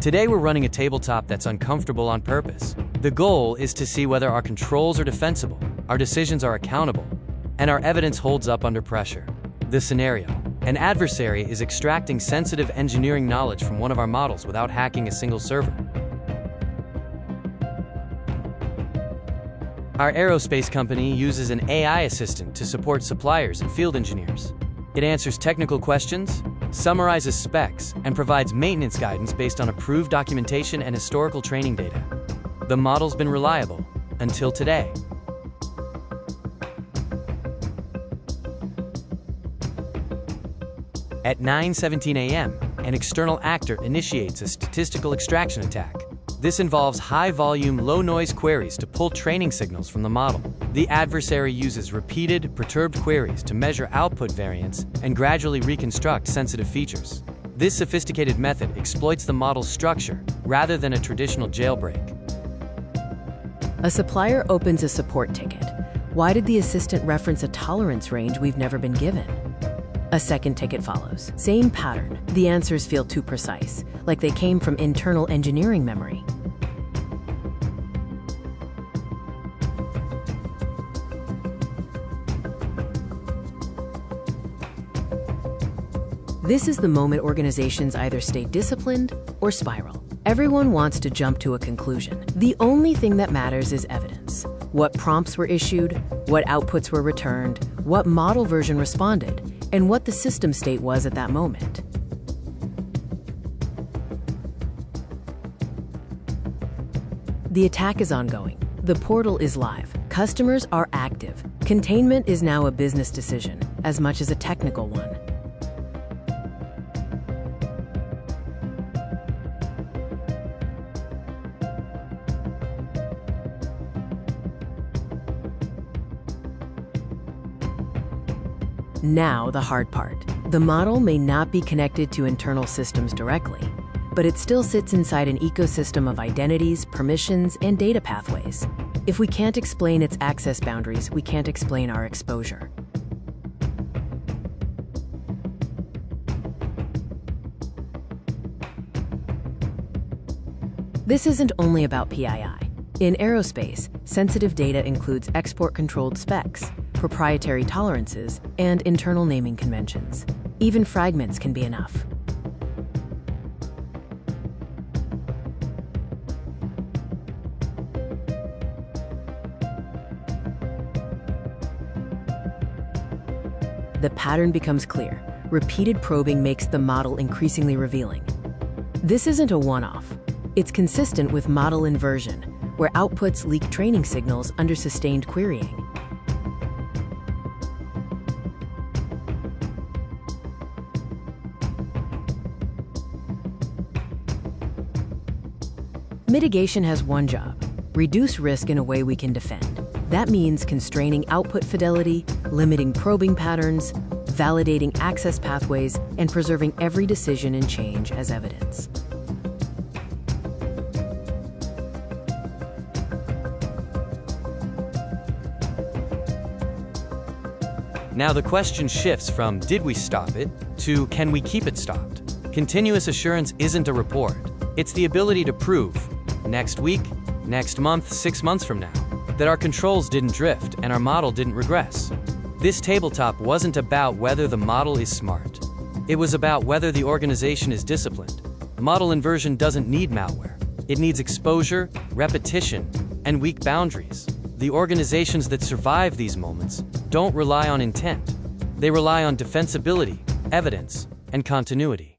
Today we're running a tabletop that's uncomfortable on purpose. The goal is to see whether our controls are defensible, our decisions are accountable, and our evidence holds up under pressure. The scenario: an adversary is extracting sensitive engineering knowledge from one of our models without hacking a single server. Our aerospace company uses an AI assistant to support suppliers and field engineers. It answers technical questions, summarizes specs, and provides maintenance guidance based on approved documentation and historical training data. The model's been reliable until today. At 9:17 a.m., an external actor initiates a statistical extraction attack. This involves high-volume, low-noise queries to pull training signals from the model. The adversary uses repeated, perturbed queries to measure output variance and gradually reconstruct sensitive features. This sophisticated method exploits the model's structure rather than a traditional jailbreak. A supplier opens a support ticket. Why did the assistant reference a tolerance range we've never been given? A second ticket follows. Same pattern. The answers feel too precise, like they came from internal engineering memory. This is the moment organizations either stay disciplined or spiral. Everyone wants to jump to a conclusion. The only thing that matters is evidence. What prompts were issued, what outputs were returned, what model version responded, and what the system state was at that moment. The attack is ongoing. The portal is live. Customers are active. Containment is now a business decision, as much as a technical one. Now, the hard part. The model may not be connected to internal systems directly, but it still sits inside an ecosystem of identities, permissions, and data pathways. If we can't explain its access boundaries, we can't explain our exposure. This isn't only about PII. In aerospace, sensitive data includes export-controlled specs, proprietary tolerances, and internal naming conventions. Even fragments can be enough. The pattern becomes clear. Repeated probing makes the model increasingly revealing. This isn't a one-off. It's consistent with model inversion, where outputs leak training signals under sustained querying. Mitigation has one job: reduce risk in a way we can defend. That means constraining output fidelity, limiting probing patterns, validating access pathways, and preserving every decision and change as evidence. Now the question shifts from "did we stop it?" to "can we keep it stopped?" Continuous assurance isn't a report. It's the ability to prove, next week, next month, 6 months from now, that our controls didn't drift and our model didn't regress. This tabletop wasn't about whether the model is smart. It was about whether the organization is disciplined. Model inversion doesn't need malware. It needs exposure, repetition, and weak boundaries. The organizations that survive these moments don't rely on intent. They rely on defensibility, evidence, and continuity.